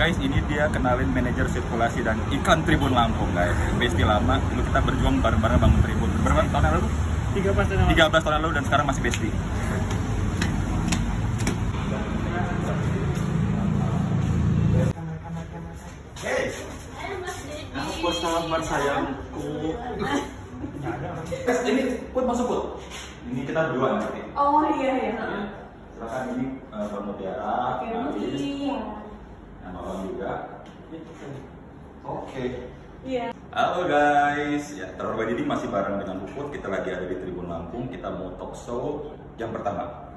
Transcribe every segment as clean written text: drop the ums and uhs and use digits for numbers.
Guys, ini dia kenalin manajer sirkulasi dan iklan Tribun Lampung guys. Besti lama, dulu kita berjuang bareng-bareng bangun Tribun. Berapa tahun lalu? 13 tahun lalu dan sekarang masih besti. Hey, apa kabar sayangku? Ini Put masuk Put. Ini kita berdua nanti. Oh iya. Silakan ini Bang Mutiara, Iya. nama Bang juga. Oke. Iya. Halo guys, ya terlebih ini masih bareng dengan Puput. Kita lagi ada di Tribun Lampung. Kita mau talk show yang pertama.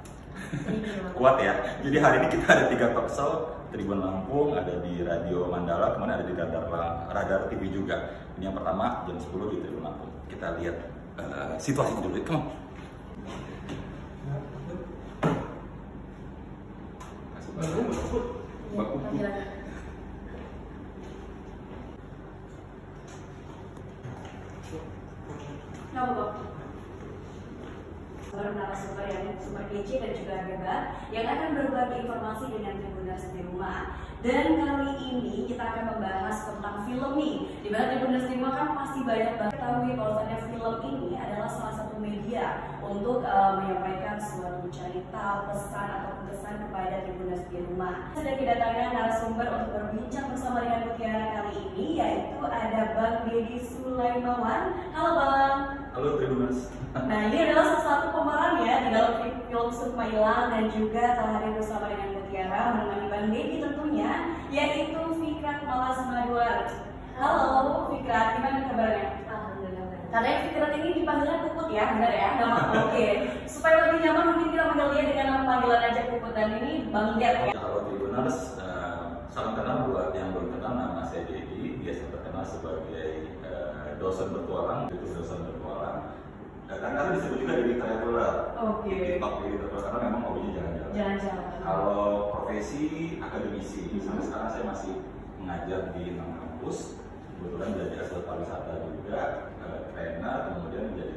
Kuat ya. Jadi hari ini kita ada 3 talk show. Tribun Lampung, ada di Radio Mandala, kemudian ada di Radar TV juga. Ini yang pertama jam 10 di Tribun Lampung. Kita lihat situasi dulu. Come on. Mbak Puput. Narasumber yang super kece dan juga hebat yang akan berbagi informasi dengan Tribuners di rumah. Dan kali ini kita akan membahas tentang film nih. Di mana Tribuners di rumah kan pasti banyak banget ketahui bahwasannya film ini adalah salah satu media untuk menyampaikan suatu cerita, pesan atau pesan kepada Tribuners di rumah. Sudah kedatangan narasumber untuk berbincang bersama dengan Mutiara kali ini, yaitu ada Bang Deddy Sulaimawan. Halo Bang. Halo Tribuners. Nah, ini adalah salah satu pemeran ya di dalam film Sukma Ilang dan juga telah hadir bersama dengan Mutiara menemani Bang Deddy tentunya, yaitu Fikrat Malas Maduar. Halo Fikrat, gimana kabarnya? Alhamdulillah. Katanya Fikrat ini dipanggilnya Puput ya, benar ya? Nama oke. Supaya lebih nyaman mungkin kita panggil dia dengan nama panggilan aja Puput, dan ini Bang Ded ya. Kalau Tribuners, salam kenal buat yang belum kenal, nama saya Deddy, biasa terkenal sebagai dosen bertualang, itu dosen bertualang. Kadang-kadang disebut juga Deddy Traveler. Oke. Di TikTok Deddy Traveler karena memang hobinya jalan-jalan. Jalan-jalan. Kalau profesi akademisi, sampai sekarang saya masih mengajar di 6 kampus. Kebetulan jadi asal pariwisata juga, trainer, kemudian menjadi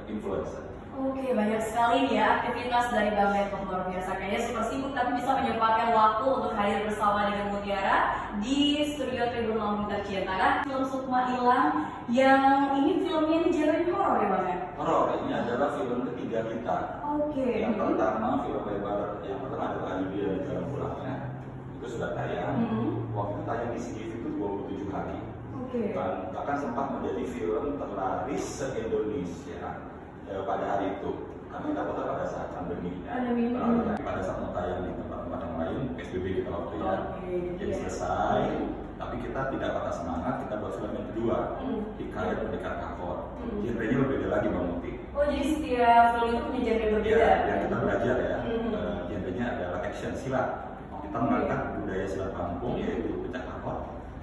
influencer. Oke, banyak sekali nih ya aktivitas dari Bang Ded, luar biasa. Kayaknya super sibuk tapi bisa menyempatkan waktu untuk hadir bersama dengan Mutiara di studio Tribun Lampung tercinta. Film Sukma Ilang yang ini filmnya ini genre horor ya Bang? Horor, ini adalah film ketiga kita. Oke. Yang pertama film lebar, yang pertama adalah Ayudhya dan Jalan Pulangnya. Itu sudah tayang. Waktu itu tayang di CGV itu 27 hari. Oke. Bahkan sempat menjadi film terlaris se-Indonesia pada hari itu. Karena kita putar pada saat pandemi. Pada saat mau tayang di tempat-tempat yang lain, PSBB kita waktu ya. Jadi selesai. Tapi kita tidak patah semangat, kita buat film yang kedua, Hikayat Pendekar Kakor. Genrenya berbeda lagi Bang Muti. Oh, jadi setiap film itu punya genre berbeda? Ya, yang kita belajar ya. Genrenya adalah action silat. Kita mengangkat budaya silat Lampung, yaitu Pencak Kakor.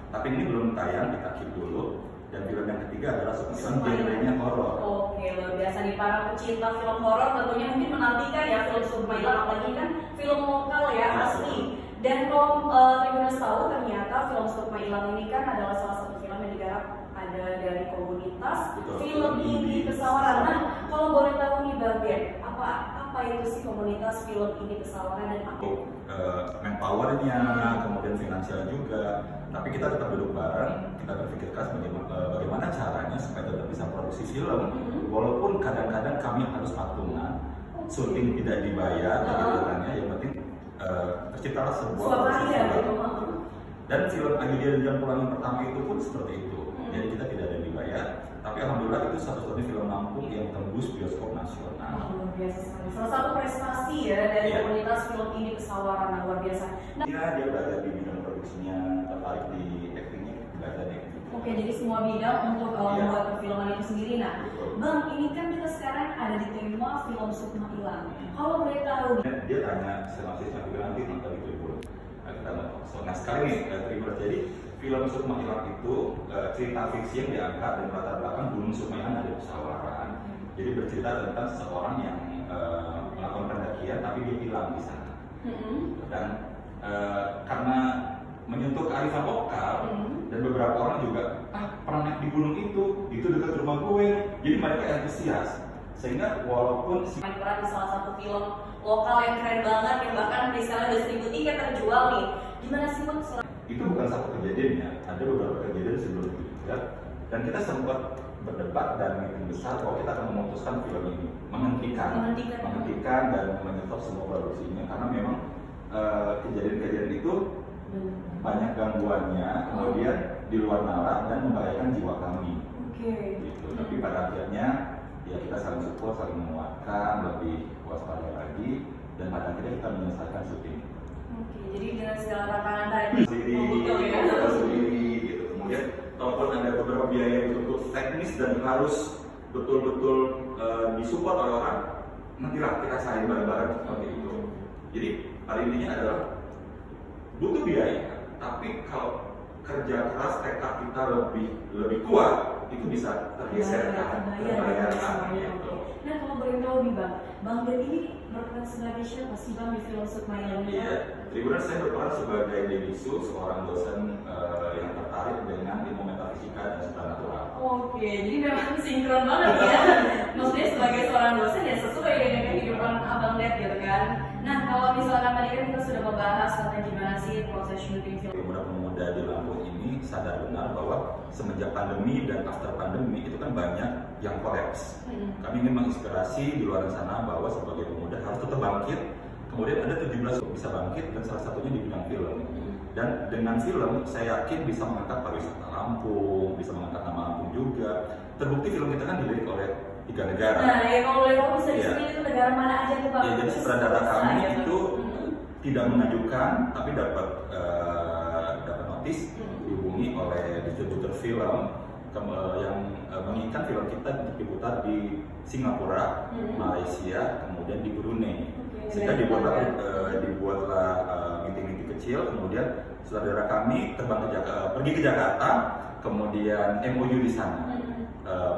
Tapi ini belum tayang, kita keep dulu. Dan film yang ketiga adalah Sukma Ilang, genrenya horor. Oke, luar biasa nih para pecinta film horor tentunya mungkin menantikan ya film Sukma Ilang, apalagi kan film lokal ya, asli. Dan kalau Tribuners tahu ternyata film Sukma Ilang ini kan adalah salah satu film yang digarap ada dari komunitas film ini Pesawaran. Nah, kalau boleh tahu nih Bang Ded, apa itu sih komunitas film ini Pesawaran dan apa? Manpowernya, kemudian finansial juga. Tapi kita tetap duduk bareng, kita berpikir keras bagaimana caranya supaya tetap bisa produksi film. Walaupun kadang-kadang kami harus patungan, syuting tidak dibayar, yang penting terciptalah sebuah karya gitu. Dan film Ayudhya dan Jalan Pulang yang pertama itu pun seperti itu. Jadi kita tidak ada yang dibayar, tapi alhamdulillah itu satu-satunya film Lampung yang tembus bioskop nasional. Luar biasa sekali. Salah satu prestasi ya dari komunitas film ini Pesawaran, luar biasa. Nah, dia belajar di bidang produksinya, tertarik di actingnya, belajar di acting. Oke, jadi semua bidang untuk membuat perfilman itu sendiri. Nah, Bang, ini kan kita sekarang ada di tema film Sukma Ilang. Kalau boleh tahu, dia tanya sinopsisnya, nanti nonton di Tribun. Kita nonton. Nah sekali nih Tribun, jadi film Sukma Ilang itu cerita fiksi yang diangkat dan latar belakang Gunung Sukma Ilang ada di Pesawaran. Jadi bercerita tentang seseorang yang melakukan pendakian tapi dia hilang di sana. Dan karena menyentuh kearifan lokal dan beberapa orang juga pernah naik di gunung itu dekat rumah gue, jadi mereka antusias sehingga walaupun main peran di salah satu film lokal yang keren banget yang bahkan di sana udah 1000 tiket terjual nih, gimana sih Bang itu bukan satu kejadian ya, ada beberapa kejadian sebelum itu juga. Dan kita sempat berdebat dan meeting besar bahwa kita akan memutuskan film ini, menghentikan dan menyetop semua produksinya karena memang kejadian-kejadian itu banyak gangguannya, kemudian di luar nalar dan membahayakan jiwa kami. Gitu. Tapi pada akhirnya ya kita saling support, saling menguatkan, lebih waspada lagi, dan pada akhirnya kita menyelesaikan syuting. Jadi dengan segala tantangan tadi sendiri gitu. Kemudian kalaupun ada beberapa biaya yang betul teknis dan harus betul-betul disupport oleh orang, nantilah kita saling bareng-bareng seperti itu. Jadi pada intinya adalah butuh biaya, tapi kalau kerja keras tekad kita lebih kuat, itu bisa tergeser terbayarkan gitu. Nah kalau boleh tahu nih Bang Ben ini berperan sebagai siapa sih Bang di film Sukma Ilmu? Iya, Tribuners saya berperan sebagai Denisu, seorang dosen yang tertarik dengan ilmu metafisika dan supranatural. Oke, jadi memang sinkron banget ya. Maksudnya sebagai seorang dosen ya sesuai dengan kehidupan Abang Ded gitu kan. Nah kalau misalkan tadi kan kita sudah membahas tentang gimana sih proses syuting film. Pemuda-pemuda di Lampung ini sadar benar bahwa semenjak pandemi dan after pandemi itu kan banyak yang kolaps. Kami ingin menginspirasi di luar sana bahwa sebagai pemuda harus tetap bangkit. Kemudian ada 17 bisa bangkit dan salah satunya di bidang film. Dan dengan film saya yakin bisa mengangkat pariwisata Lampung, bisa mengangkat nama Lampung juga. Terbukti film kita kan dilirik oleh 3 negara. Nah ya kalau boleh tahu bisa disebut itu negara mana aja tuh Bang? Ya, jadi sutradara kami itu tidak mengajukan tapi dapat notis dihubungi oleh distributor film yang menginginkan film kita diputar di Singapura, Malaysia, kemudian di Brunei. Sehingga dibuatlah meeting-meeting kecil, kemudian saudara kami pergi ke Jakarta, kemudian MOU di sana.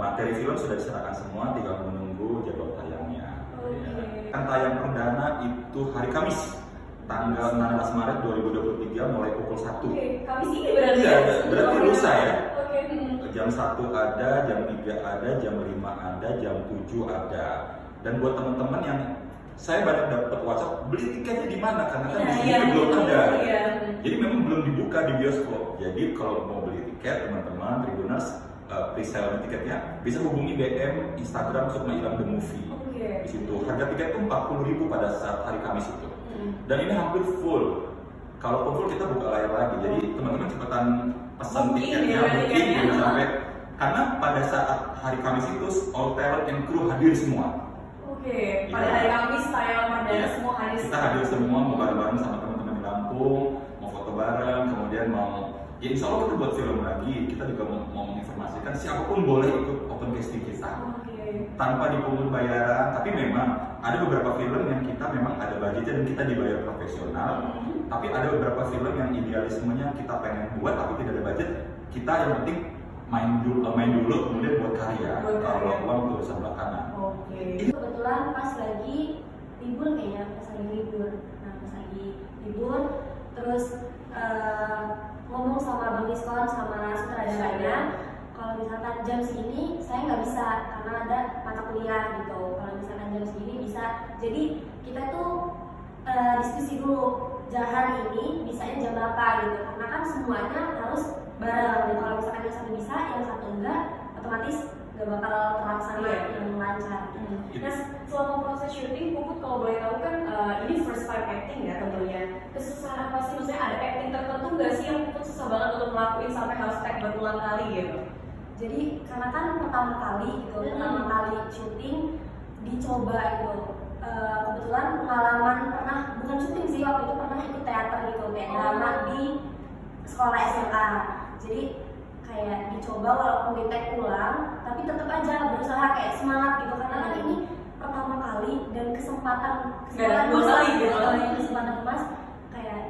Materi film sudah diserahkan semua, tinggal menunggu jadwal tayangnya. Kan tayang perdana itu hari Kamis, tanggal 16 Maret 2023 mulai pukul 1. Kamis ini berarti ya? Iya, berarti lusa ya. Jam 1 ada, jam 3 ada, jam 5 ada, jam 7 ada. Dan buat teman-teman yang saya banyak dapat WhatsApp, beli tiketnya di mana? Karena kan di sini belum ada. Jadi memang belum dibuka di bioskop. Jadi kalau mau beli tiket, teman-teman Tribuners pre-sale tiketnya bisa hubungi DM Instagram Sukma Ilmu The Movie. Di situ harga tiket itu 40.000 pada saat hari Kamis itu. Dan ini hampir full. Kalaupun full kita buka layar lagi. Jadi teman-teman cepetan pesan tiketnya, booking sampai karena pada saat hari Kamis itu all talent and crew hadir semua. Pada hari Kamis tayang perdana semua hadir. Kita hadir semua mau bareng-bareng sama teman-teman di Lampung, mau foto bareng, kemudian mau ya insya Allah kita buat film lagi. Kita juga mau menginformasikan siapapun boleh ikut open casting kita tanpa dipungut bayaran. Tapi memang ada beberapa film yang kita memang ada budgetnya dan kita dibayar profesional. Tapi ada beberapa film yang idealismenya kita pengen buat tapi tidak ada budget. Kita yang penting main dulu kemudian buat karya. Kalau uang itu urusan belakangan. Kebetulan pas lagi libur kayaknya, pas lagi libur terus ngomong sama Bang Diskon sama sutradaranya kalau misalkan jam segini saya nggak bisa karena ada mata kuliah gitu, kalau misalkan jam segini bisa, jadi kita tuh diskusi dulu hari ini bisanya jam berapa gitu, karena kan semuanya harus bareng, kalau misalkan yang satu bisa yang satu enggak otomatis gak bakal terlaksana yang lancar. Nah, selama proses syuting, Puput kalau boleh tahu kan ini first time acting ya tentunya. Kesusahan apa sih? Maksudnya ada acting tertentu nggak sih yang Puput susah banget untuk ngelakuin sampai harus take berulang kali gitu? Jadi karena kan pertama kali syuting dicoba gitu. Kebetulan pengalaman pernah bukan syuting sih, waktu itu pernah ikut teater gitu, kayak drama di sekolah SMA. Jadi kayak dicoba walaupun di take ulang, tapi tetap aja berusaha kayak semangat gitu karena kan ini pertama kali dan kesempatan emas kayak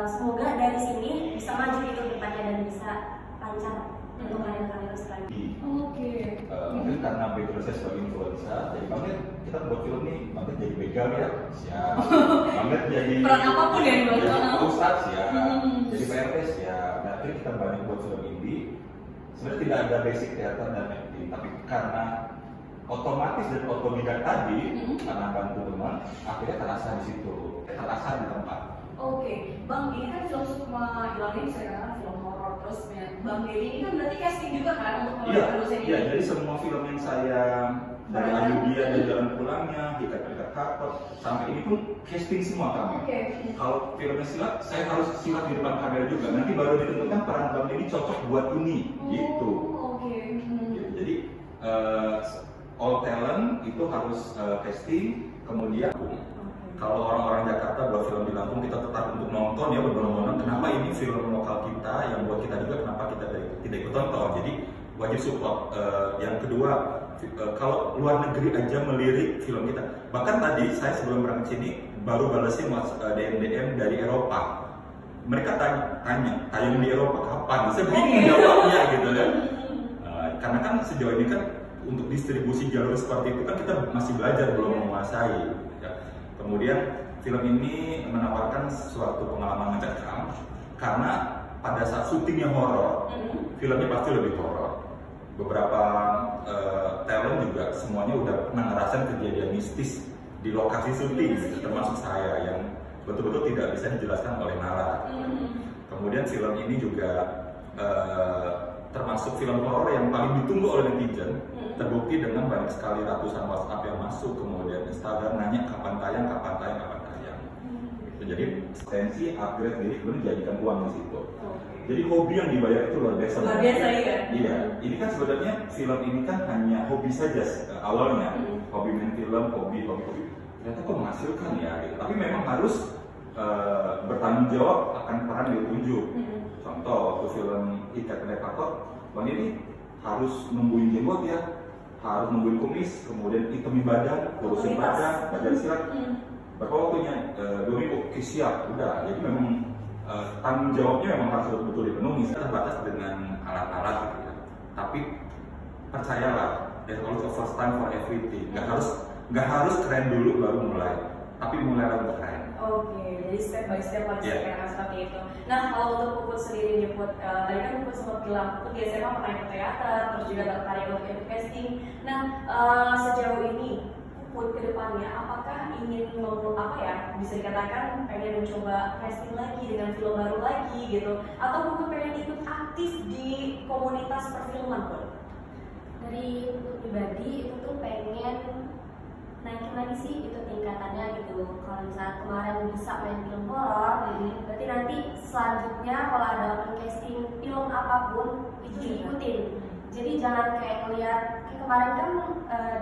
semoga dari sini bisa maju gitu depannya dan bisa lancar untuk karir selanjutnya. Mungkin karena background saya sebagai influencer, jadi banget kita buat film nih, banget jadi begal ya, siap. Banget jadi peran apapun ya, jadi ustadz siap, jadi PRT siap. Nanti kita banyak buat film indie. Sebenarnya tidak ada basic teater dan acting, tapi karena otomatis dan otodidak tadi, karena bantu teman, akhirnya terasa di situ, terasa di tempat. Oke, Bang, ini kan film Sukma Hilang ini saya katakan film horor, terus ya, Bang Dedi ini kan berarti casting juga kan untuk membawakan dosen ini? Iya, jadi semua film yang saya dari Ayudhya dan Jalan Pulangnya, Ikat-Ikat Kapot, sampai ini pun casting semua kami. Oke. Kalau filmnya silat, saya harus silat di depan kamera juga. Nanti baru ditentukan peran Bang Dedi cocok buat ini, gitu. Oke. Jadi all talent itu harus casting, kemudian kalau orang-orang Jakarta buat film di Lampung, kita tetap untuk nonton ya, berbondong-bondong. Kenapa ini film lokal kita yang buat kita juga, kenapa kita tidak ikut tonton? Jadi wajib support. Yang kedua, kalau luar negeri aja melirik film kita. Bahkan tadi saya sebelum berangkat sini baru balesin DM dari Eropa. Mereka tanya tayang di Eropa kapan? Saya bingung jawabnya gitu kan. Karena kan sejauh ini kan untuk distribusi jalur seperti itu kan kita masih belajar, belum menguasai. Ya. Kemudian film ini menawarkan suatu pengalaman mencekam karena pada saat syutingnya horor, filmnya pasti lebih horor. Beberapa talent juga semuanya udah pernah ngerasain kejadian mistis di lokasi syuting, termasuk saya yang betul-betul tidak bisa dijelaskan oleh Nara. Kemudian film ini juga termasuk film horor yang paling ditunggu oleh netizen. Terbukti dengan banyak sekali ratusan WhatsApp yang masuk, kemudian Instagram nanya kapan tayang. Jadi potensi upgrade diri belum dijadikan uang di situ. Jadi hobi yang dibayar itu luar biasa. Luar biasa ya. Iya, ini kan sebenarnya film ini kan hanya hobi saja awalnya, hobi main film, hobi. Ternyata kok menghasilkan ya. Gitu. Tapi memang harus bertanggung jawab akan peran yang ditunjuk. Contoh waktu film Ikat-Ikat Kapot, Bang ini harus nungguin jenggot ya, harus nungguin kumis, kemudian hitamin badan, lurusin badan, belajar silat. Berapa waktunya? 2 minggu, oke siap, udah. Jadi memang tanggung jawabnya memang harus betul-betul dipenuhi. Terbatas dengan alat-alat gitu ya. Tapi percayalah, there's always a first time for everything. Nggak harus keren dulu baru mulai, tapi mulailah untuk keren. Oke, jadi step by step harus keren seperti itu. Nah, kalau untuk Puput sendiri nih, Put, tadi kan Puput sempat bilang Puput di SMA pernah ikut teater, terus juga tertarik untuk ikut casting. Nah, sejauh ini Puput kedepannya apakah ingin bisa dikatakan pengen mencoba casting lagi dengan film baru lagi gitu, atau Puput pengen ikut aktif di komunitas perfilman, Put? Dari Puput pribadi itu tuh pengen naikin lagi sih itu tingkatannya gitu. Kalau misalnya kemarin bisa main film horor, berarti nanti selanjutnya kalau ada open casting film apapun itu diikutin. Jadi jangan kayak ngeliat kayak kemarin kan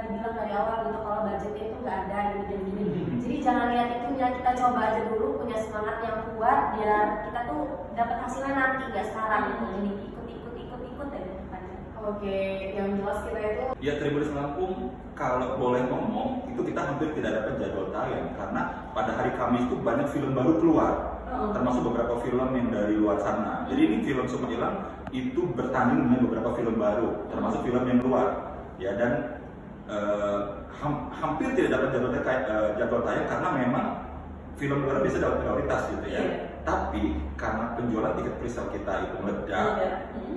dibilang dari awal gitu kalau budgetnya itu nggak ada gini. Jadi jangan lihat itu, ya kita coba aja dulu, punya semangat yang kuat biar kita tuh dapat hasilnya nanti, nggak sekarang gitu. Jadi ikut aja depannya. Oke, yang jelas kita itu Ya Tribunnews Lampung kalau boleh ngomong itu kita hampir tidak dapat jadwal tayang karena pada hari Kamis itu banyak film baru keluar, termasuk beberapa film yang dari luar sana. Jadi ini film Sukma Hilang itu bertanding dengan beberapa film baru, termasuk film yang luar. Ya dan hampir tidak dapat jadwal tayang karena memang film luar biasa dapat prioritas gitu ya. Tapi karena penjualan tiket presale kita itu meledak,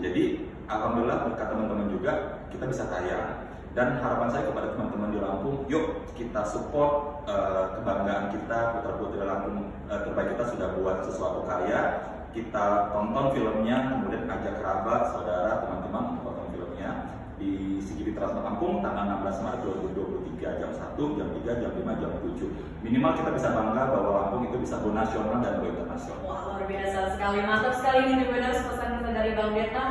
jadi alhamdulillah berkat teman-teman juga kita bisa tayang. Dan harapan saya kepada teman-teman di Lampung, yuk kita support kebanggaan kita, putra-putri Lampung terbaik kita sudah buat sesuatu karya. Kita tonton filmnya, kemudian ajak kerabat, saudara, teman-teman untuk tonton filmnya di CGV Transmart Lampung tanggal 16 Maret 2023 jam 1, jam 3, jam 5, jam 7. Minimal kita bisa bangga bahwa Lampung itu bisa go nasional dan go internasional. Wah, luar biasa sekali, mantap sekali ini benar pesan-pesan dari Bang Deta.